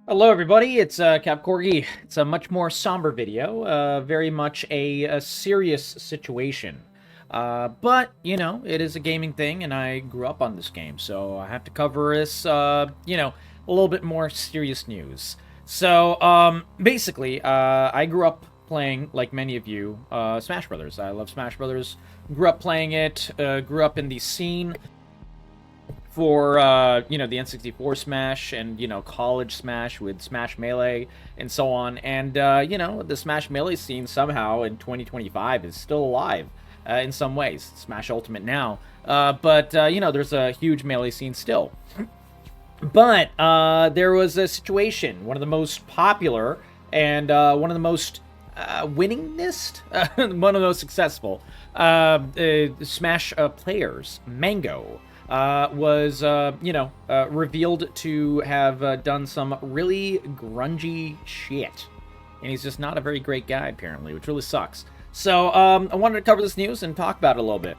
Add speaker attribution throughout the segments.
Speaker 1: Hello everybody, it's Cap Corgi. It's a much more somber video, very much a serious situation. But, you know, it is a gaming thing, and I grew up on this game, so I have to cover this, you know, a little bit more serious news. So, basically, I grew up playing, like many of you, Smash Brothers. I love Smash Brothers. Grew up playing it, grew up in the scene for you know, the N64 Smash and, you know, college Smash with Smash Melee and so on. And you know, the Smash Melee scene somehow in 2025 is still alive in some ways. Smash Ultimate now, but you know, there's a huge Melee scene still. But there was a situation, one of the most popular and one of the most winningest, one of the most successful Smash players, Mang0, was, you know, revealed to have done some really grungy shit. And he's just not a very great guy, apparently, which really sucks. So, I wanted to cover this news and talk about it a little bit.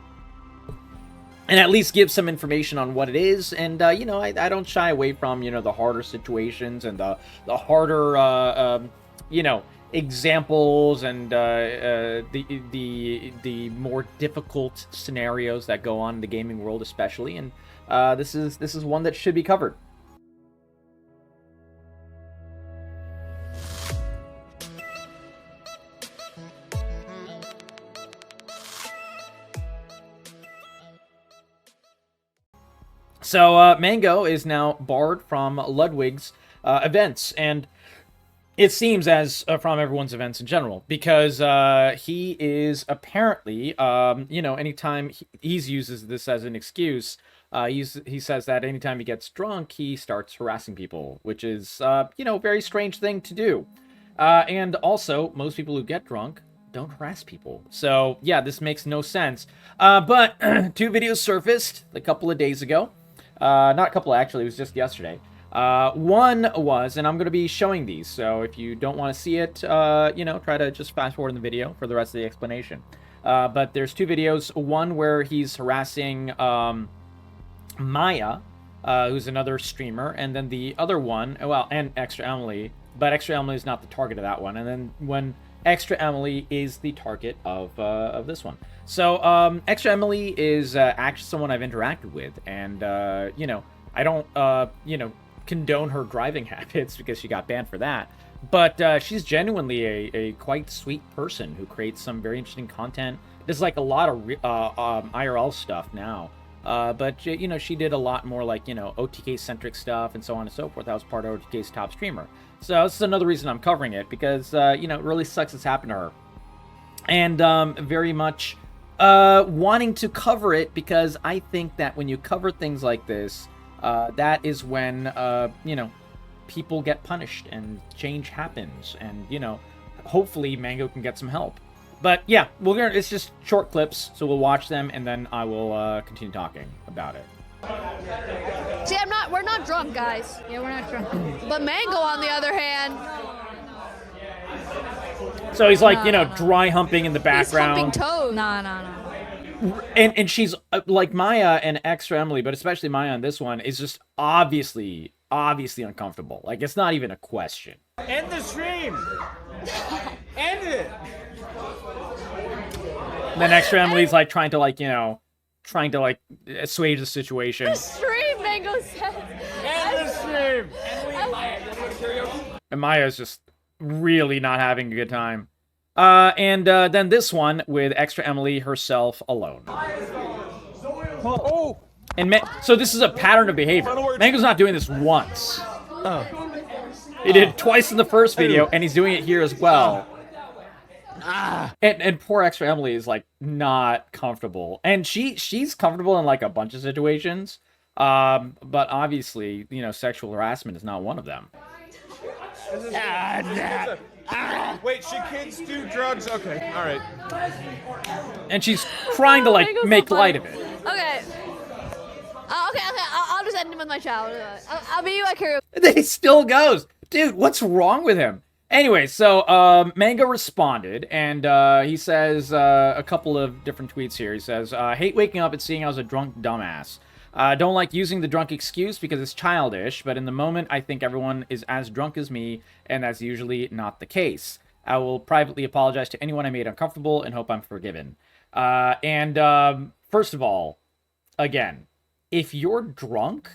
Speaker 1: And at least give some information on what it is. And, you know, I don't shy away from, you know, the harder situations and the harder, you know, examples and the more difficult scenarios that go on in the gaming world, especially. And this is one that should be covered. So Mang0 is now barred from Ludwig's events, and it seems as from everyone's events in general, because he is apparently, you know, anytime he uses this as an excuse, he says that anytime he gets drunk, he starts harassing people, which is, you know, a very strange thing to do. And also, most people who get drunk don't harass people. So, yeah, this makes no sense. But two videos surfaced a couple of days ago. Not a couple, actually, it was just yesterday. One was, and I'm going to be showing these, so if you don't want to see it, you know, try to just fast forward in the video for the rest of the explanation. But there's two videos, one where he's harassing Maya, who's another streamer, and then the other one, well, and ExtraEmily, but ExtraEmily is not the target of that one, and then when ExtraEmily is the target of this one. So, ExtraEmily is actually someone I've interacted with, and, you know, I don't, you know, condone her driving habits because she got banned for that. But she's genuinely a quite sweet person who creates some very interesting content. There's like a lot of IRL stuff now. But, you know, she did a lot more like, you know, OTK-centric stuff and so on and so forth. That was part of OTK's top streamer. So this is another reason I'm covering it, because, you know, it really sucks it's happened to her. And very much wanting to cover it because I think that when you cover things like this, that is when, you know, people get punished and change happens. And, you know, hopefully Mang0 can get some help. But yeah, it's just short clips, so we'll watch them and then I will continue talking about it.
Speaker 2: See, we're not drunk, guys.
Speaker 3: Yeah, we're not drunk.
Speaker 2: But Mang0, on the other hand,
Speaker 1: so he's like, you know, dry humping in the background.
Speaker 2: he's humping toes.
Speaker 3: No.
Speaker 1: And she's like Maya and ExtraEmily, but especially Maya on this one is just obviously uncomfortable. Like, it's not even a question.
Speaker 4: End the stream. End it.
Speaker 1: And then ExtraEmily's like trying to like assuage the situation.
Speaker 2: The stream, Mang0 says.
Speaker 4: End the stream.
Speaker 1: And Maya's just really not having a good time. And then this one with ExtraEmily herself alone.
Speaker 4: Oh.
Speaker 1: And so this is a pattern of behavior. Mang0's not doing this once.
Speaker 4: Oh.
Speaker 1: He did it twice in the first video, and he's doing it here as well. And poor ExtraEmily is like not comfortable, and she's comfortable in like a bunch of situations, but obviously, you know, sexual harassment is not one of them.
Speaker 4: Wait, should kids do drugs? Okay, all right.
Speaker 1: And she's trying to like
Speaker 2: Mang0's
Speaker 1: make
Speaker 2: so
Speaker 1: light
Speaker 2: funny.
Speaker 1: of it.
Speaker 2: Okay. Okay. I'll just end him with my child. I'll be you at karaoke.
Speaker 1: And then he still goes, dude. What's wrong with him? Anyway, so Mang0 responded, and he says a couple of different tweets here. He says, "Hate waking up and seeing I was a drunk dumbass. Don't like using the drunk excuse because it's childish, but in the moment, I think everyone is as drunk as me, and that's usually not the case. I will privately apologize to anyone I made uncomfortable and hope I'm forgiven. First of all, again, if you're drunk,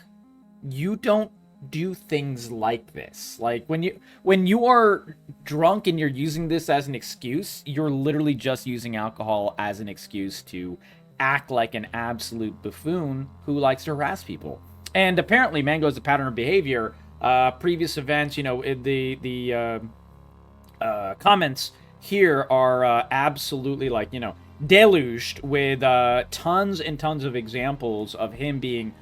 Speaker 1: you don't do things like this. Like when you are drunk and you're using this as an excuse, you're literally just using alcohol as an excuse to act like an absolute buffoon who likes to harass people. And apparently Mango is a pattern of behavior. Previous events, you know, the comments here are absolutely, like, you know, deluged with tons and tons of examples of him being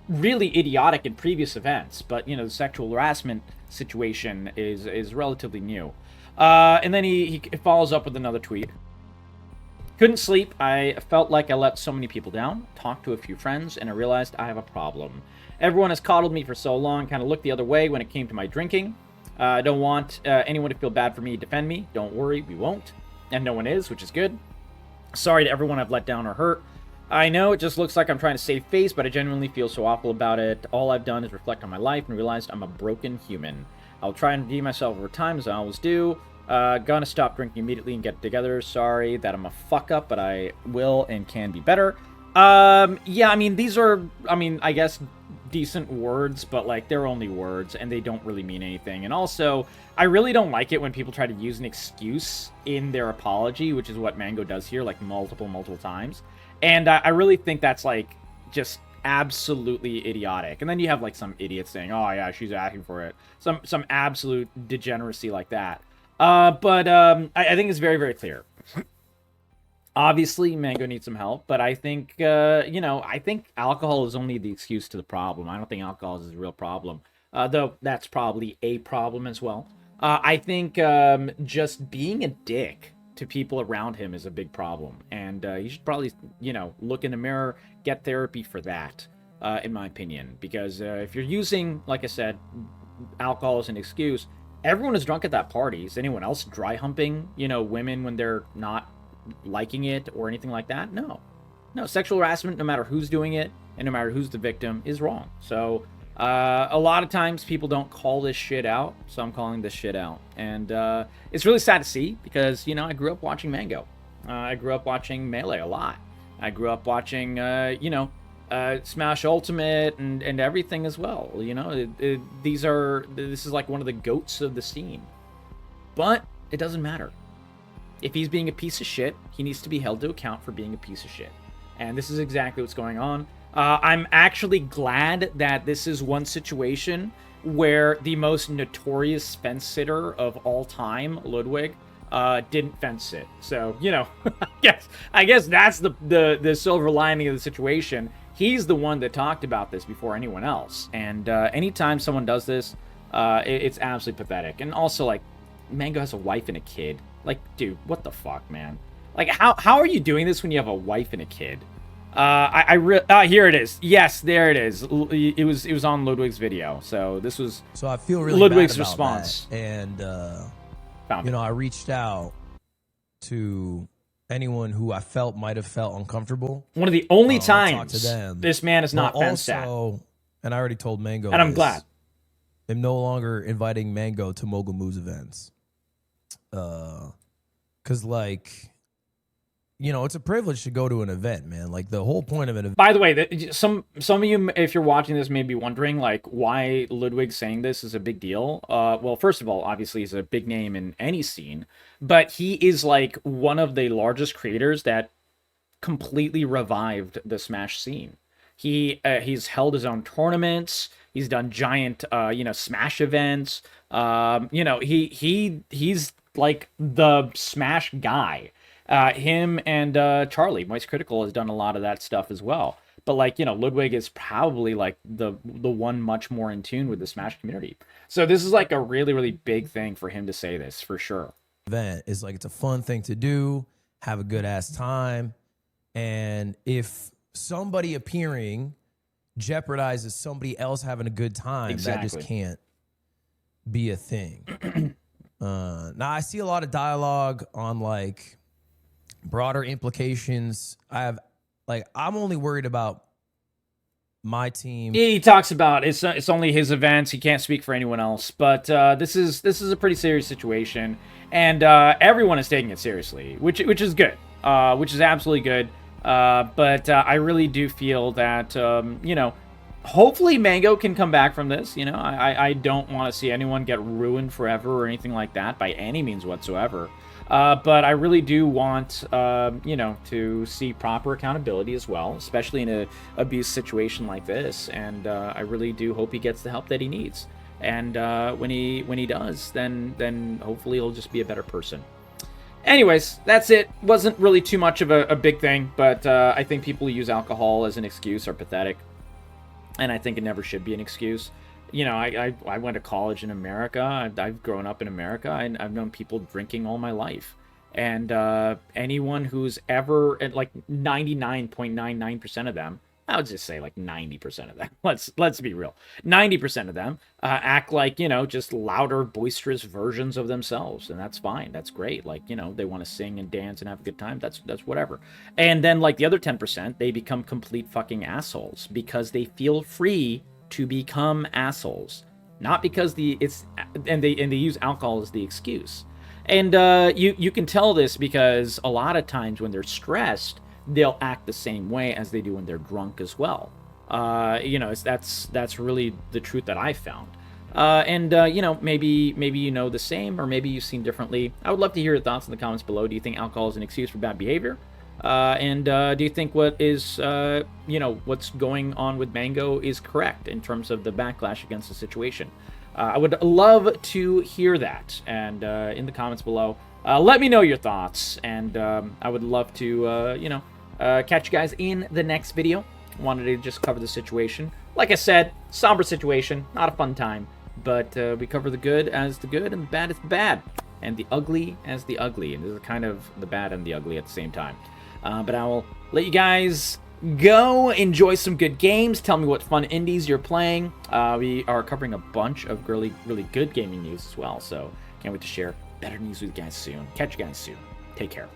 Speaker 1: really idiotic in previous events. But, you know, the sexual harassment situation is relatively new. And then he follows up with another tweet. Couldn't sleep. I felt like I let so many people down. Talked to a few friends, and I realized I have a problem. Everyone has coddled me for so long, kind of looked the other way when it came to my drinking. I don't want anyone to feel bad for me, defend me. Don't worry, we won't. And no one is, which is good. Sorry to everyone I've let down or hurt. I know it just looks like I'm trying to save face, but I genuinely feel so awful about it. All I've done is reflect on my life and realized I'm a broken human. I'll try and redeem myself over time, as I always do. Gonna stop drinking immediately and get together. Sorry that I'm a fuck up, but I will and can be better. Yeah, I mean, these are, I mean, I guess decent words, but, like, they're only words, and they don't really mean anything. And also, I really don't like it when people try to use an excuse in their apology, which is what Mango does here, like, multiple times. And I really think that's, like, just absolutely idiotic. And then you have, like, some idiot saying, oh, yeah, she's asking for it. Some absolute degeneracy like that. But I think it's very, very clear. Obviously, Mango needs some help, but I think, you know, I think alcohol is only the excuse to the problem. I don't think alcohol is a real problem, though that's probably a problem as well. I think just being a dick to people around him is a big problem, and he should probably, you know, look in the mirror, get therapy for that, in my opinion, because if you're using, like I said, alcohol as an excuse, everyone is drunk at that party. Is anyone else dry humping, you know, women when they're not liking it or anything like that? No, sexual harassment, no matter who's doing it and no matter who's the victim, is wrong. So a lot of times people don't call this shit out, so I'm calling this shit out. And it's really sad to see, because, you know, I grew up watching Mango. I grew up watching Melee a lot. I grew up watching you know, Smash Ultimate and everything as well. You know, this is like one of the goats of the scene. But it doesn't matter. If he's being a piece of shit, he needs to be held to account for being a piece of shit. And this is exactly what's going on. I'm actually glad that this is one situation where the most notorious fence sitter of all time, Ludwig, didn't fence sit. So, you know, I guess that's the silver lining of the situation. He's the one that talked about this before anyone else. And anytime someone does this, it's absolutely pathetic. And also, like, Mango has a wife and a kid. Like, dude, what the fuck, man? Like, how are you doing this when you have a wife and a kid? Here it is. Yes, there it is. It was on Ludwig's video. So this was.
Speaker 5: So I feel really
Speaker 1: Ludwig's
Speaker 5: bad about
Speaker 1: response.
Speaker 5: that. And you know, I reached out to anyone who I felt might have felt uncomfortable.
Speaker 1: One of the only
Speaker 5: talk
Speaker 1: times
Speaker 5: to them.
Speaker 1: this man is not fenced at.
Speaker 5: And I already told Mango.
Speaker 1: And I'm glad.
Speaker 5: I'm no longer inviting Mango to Mogul Moves events. Cause, like, you know, it's a privilege to go to an event, man. Like, the whole point of an event.
Speaker 1: By the way, some of you, if you're watching this, may be wondering, like, why Ludwig saying this is a big deal. Well, first of all, obviously he's a big name in any scene, but he is, like, one of the largest creators that completely revived the Smash scene. He's held his own tournaments. He's done giant, you know, Smash events. You know, he's like the Smash guy. Him and Charlie, Moist Critical, has done a lot of that stuff as well. But, like, you know, Ludwig is probably, like, the one much more in tune with the Smash community. So this is, like, a really, really big thing for him to say this, for sure.
Speaker 5: Event is like, it's a fun thing to do, have a good ass time, and if somebody appearing jeopardizes somebody else having a good time,
Speaker 1: Exactly.
Speaker 5: that just can't be a thing. Now I see a lot of dialogue on, like, broader implications. I'm only worried about my team.
Speaker 1: He talks about it's only his events. He can't speak for anyone else. But this is a pretty serious situation, and everyone is taking it seriously, which is good, which is absolutely good. But I really do feel that you know, hopefully Mango can come back from this. You know, I don't want to see anyone get ruined forever or anything like that by any means whatsoever. But I really do want, you know, to see proper accountability as well, especially in a abuse situation like this. And I really do hope he gets the help that he needs. And when he does, then hopefully he'll just be a better person. Anyways, that's it. Wasn't really too much of a big thing, but I think people who use alcohol as an excuse are pathetic. And I think it never should be an excuse. You know, I went to college in America. I've grown up in America. I've known people drinking all my life. And anyone who's ever, like 99.99% of them, I would just say like 90% of them. Let's be real. 90% of them act like, you know, just louder, boisterous versions of themselves, and that's fine. That's great. Like, you know, they want to sing and dance and have a good time. That's whatever. And then like the other 10%, they become complete fucking assholes because they feel free to become assholes, not because they use alcohol as the excuse. And you can tell this because a lot of times when they're stressed, they'll act the same way as they do when they're drunk as well. You know, that's really the truth that I found. And you know, maybe you know the same, or maybe you've seen differently. I would love to hear your thoughts in the comments below. Do you think alcohol is an excuse for bad behavior? And do you think what is you know, what's going on with Mango is correct in terms of the backlash against the situation? I would love to hear that, and in the comments below, let me know your thoughts. And I would love to you know, catch you guys in the next video. Wanted to just cover the situation. Like I said, somber situation, not a fun time, but we cover the good as the good and the bad as the bad, and the ugly as the ugly. And this is kind of the bad and the ugly at the same time. But I will let you guys go enjoy some good games. Tell me what fun indies you're playing. We are covering a bunch of really good gaming news as well, so can't wait to share better news with you guys soon. Catch you guys soon. Take care.